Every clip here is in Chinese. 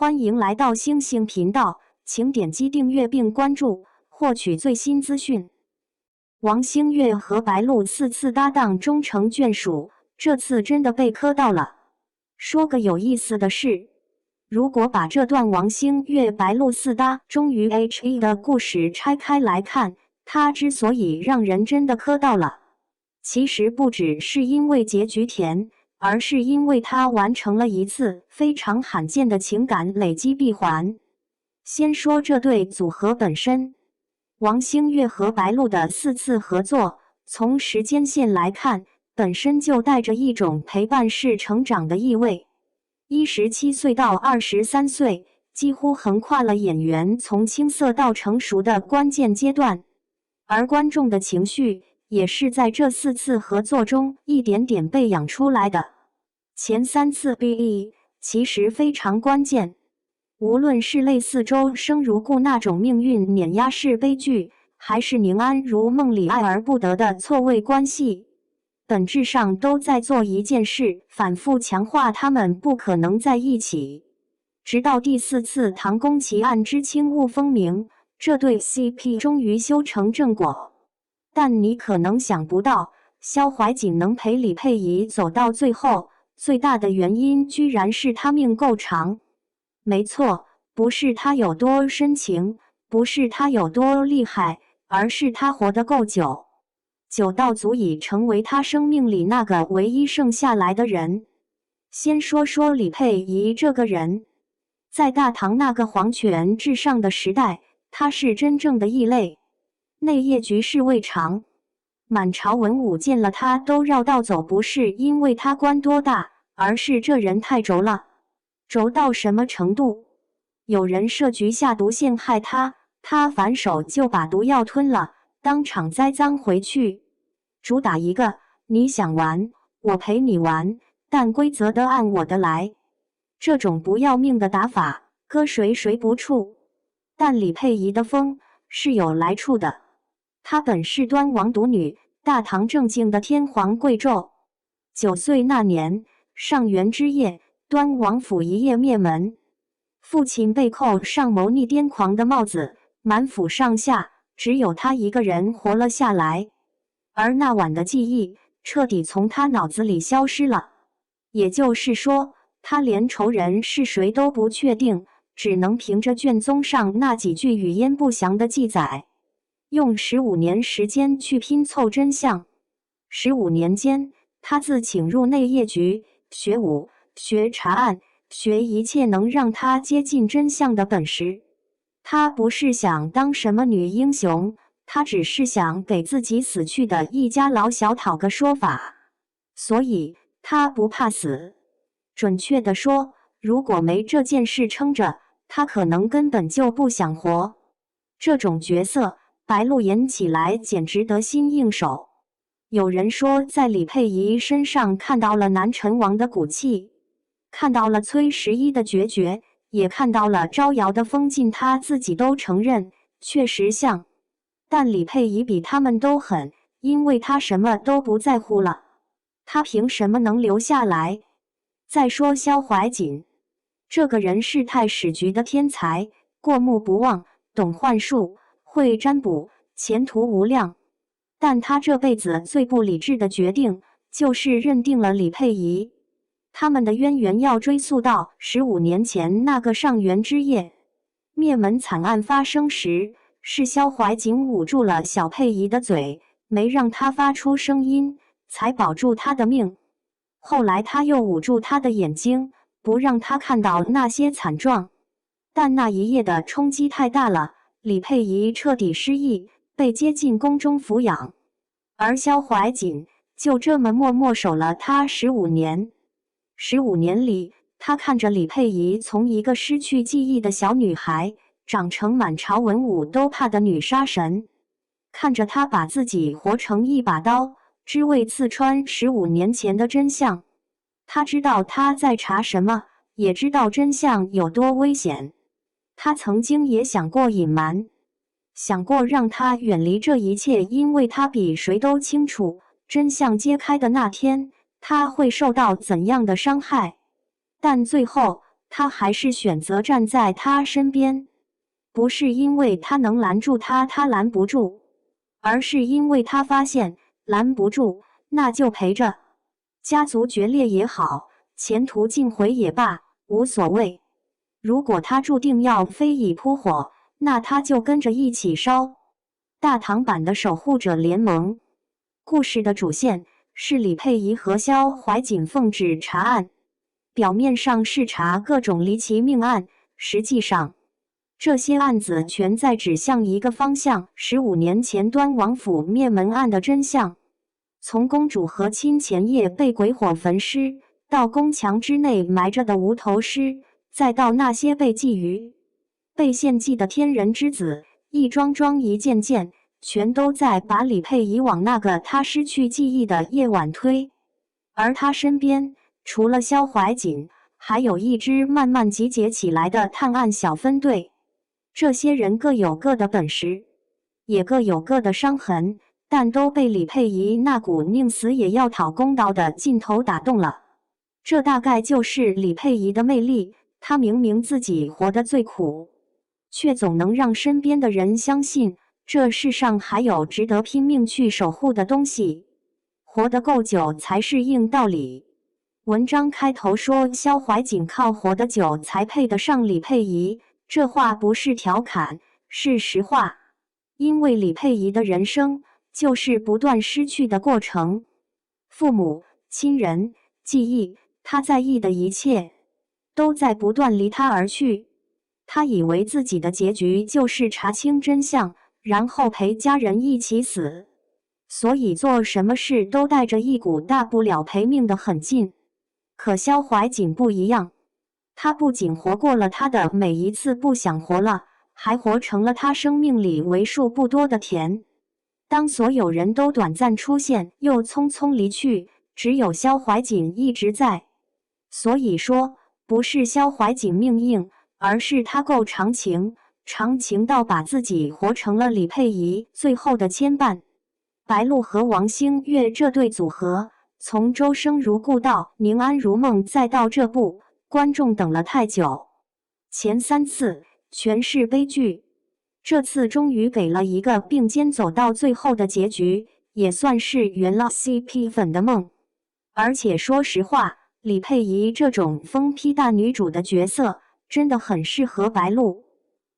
欢迎来到星星频道，请点击订阅并关注，获取最新资讯。王星越和白鹿4次搭档终成眷属，这次真的被磕到了。说个有意思的事，如果把这段王星越白鹿4搭终于 HE 的故事拆开来看，它之所以让人真的磕到了，其实不只是因为结局甜，而是因为它完成了一次非常罕见的情感累积闭环。先说这对组合本身，王星越和白鹿的4次合作，从时间线来看，本身就带着一种陪伴式成长的意味。17岁到23岁，几乎横跨了演员从青涩到成熟的关键阶段，而观众的情绪也是在这4次合作中一点点被养出来的。前3次 BE 其实非常关键，无论是类似周生如故那种命运碾压式悲剧，还是宁安如梦里爱而不得的错位关系，本质上都在做一件事，反复强化他们不可能在一起。直到第4次唐宫奇案之轻雾风鸣，这对 CP 终于修成正果。但你可能想不到，萧怀瑾能陪李佩仪走到最后，最大的原因居然是他命够长。没错，不是他有多深情，不是他有多厉害，而是他活得够久，久到足以成为他生命里那个唯一剩下来的人。先说说李佩仪这个人，在大唐那个皇权至上的时代，他是真正的异类。内业局势未尝，满朝文武见了他都绕道走，不是因为他官多大，而是这人太轴了。轴到什么程度？有人设局下毒陷害他，他反手就把毒药吞了，当场栽赃回去。主打一个你想玩，我陪你玩，但规则得按我的来。这种不要命的打法，搁谁不怵。但李佩仪的疯是有来处的。她本是端王独女，大唐正经的天皇贵胄。9岁那年，上元之夜，端王府一夜灭门，父亲被扣上谋逆癫狂的帽子，满府上下只有他一个人活了下来。而那晚的记忆彻底从他脑子里消失了，也就是说，他连仇人是谁都不确定，只能凭着卷宗上那几句语焉不详的记载，用15年时间去拼凑真相。15年间，他自请入内业局，学武，学查案，学一切能让他接近真相的本事。他不是想当什么女英雄，他只是想给自己死去的一家老小讨个说法。所以，他不怕死。准确地说，如果没这件事撑着，他可能根本就不想活。这种角色，白鹿演起来简直得心应手。有人说，在李佩仪身上看到了南陈王的骨气，看到了崔11的决绝，也看到了招摇的风劲，他自己都承认，确实像。但李佩仪比他们都狠，因为他什么都不在乎了。他凭什么能留下来？再说萧怀瑾，这个人是太史局的天才，过目不忘，懂幻术，会占卜，前途无量。但他这辈子最不理智的决定，就是认定了李佩仪。他们的渊源要追溯到15年前那个上元之夜，灭门惨案发生时，是萧怀瑾捂住了小佩仪的嘴，没让她发出声音，才保住她的命。后来他又捂住她的眼睛，不让她看到那些惨状。但那一夜的冲击太大了，李佩仪彻底失忆，被接进宫中抚养。而萧怀瑾就这么默默守了她15年。15年里，他看着李佩仪从一个失去记忆的小女孩，长成满朝文武都怕的女杀神，看着她把自己活成一把刀，只为刺穿15年前的真相。他知道他在查什么，也知道真相有多危险。他曾经也想过隐瞒，想过让他远离这一切，因为他比谁都清楚，真相揭开的那天，他会受到怎样的伤害。但最后，他还是选择站在他身边，不是因为他能拦住他，他拦不住，而是因为他发现拦不住，那就陪着。家族决裂也好，前途尽毁也罢，无所谓。如果他注定要飞蚁扑火，那他就跟着一起烧。大唐版的守护者联盟，故事的主线是李佩仪和萧怀瑾奉旨查案，表面上是查各种离奇命案，实际上这些案子全在指向一个方向：15年前端王府灭门案的真相。从公主和亲前夜被鬼火焚尸，到宫墙之内埋着的无头尸，再到那些被觊觎、被献祭的天人之子，一桩桩一件件，全都在把李佩仪往那个他失去记忆的夜晚推。而他身边，除了萧怀瑾，还有一支慢慢集结起来的探案小分队。这些人各有各的本事，也各有各的伤痕，但都被李佩仪那股宁死也要讨公道的劲头打动了。这大概就是李佩仪的魅力，她明明自己活得最苦，却总能让身边的人相信，这世上还有值得拼命去守护的东西。活得够久才是硬道理。文章开头说萧怀瑾靠活得久才配得上李佩仪，这话不是调侃，是实话。因为李佩仪的人生就是不断失去的过程，父母、亲人、记忆，他在意的一切，都在不断离他而去。他以为自己的结局就是查清真相，然后陪家人一起死，所以做什么事都带着一股大不了赔命的狠劲。可萧怀瑾不一样，他不仅活过了他的每一次不想活了，还活成了他生命里为数不多的甜。当所有人都短暂出现又匆匆离去，只有萧怀瑾一直在。所以说，不是萧怀瑾命硬，而是他够长情，长情到把自己活成了李佩仪最后的牵绊。白鹿和王星越这对组合，从周生如故到宁安如梦，再到这部，观众等了太久。前3次全是悲剧，这次终于给了一个并肩走到最后的结局，也算是圆了 CP 粉的梦。而且说实话，李佩仪这种疯批大女主的角色真的很适合白鹿，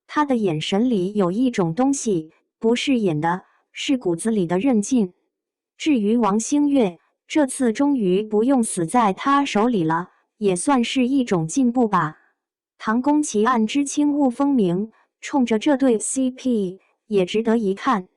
她的眼神里有一种东西，不是演的，是骨子里的韧劲。至于王星越，这次终于不用死在他手里了，也算是一种进步吧。唐宫奇案之轻雾风鸣，冲着这对 CP 也值得一看。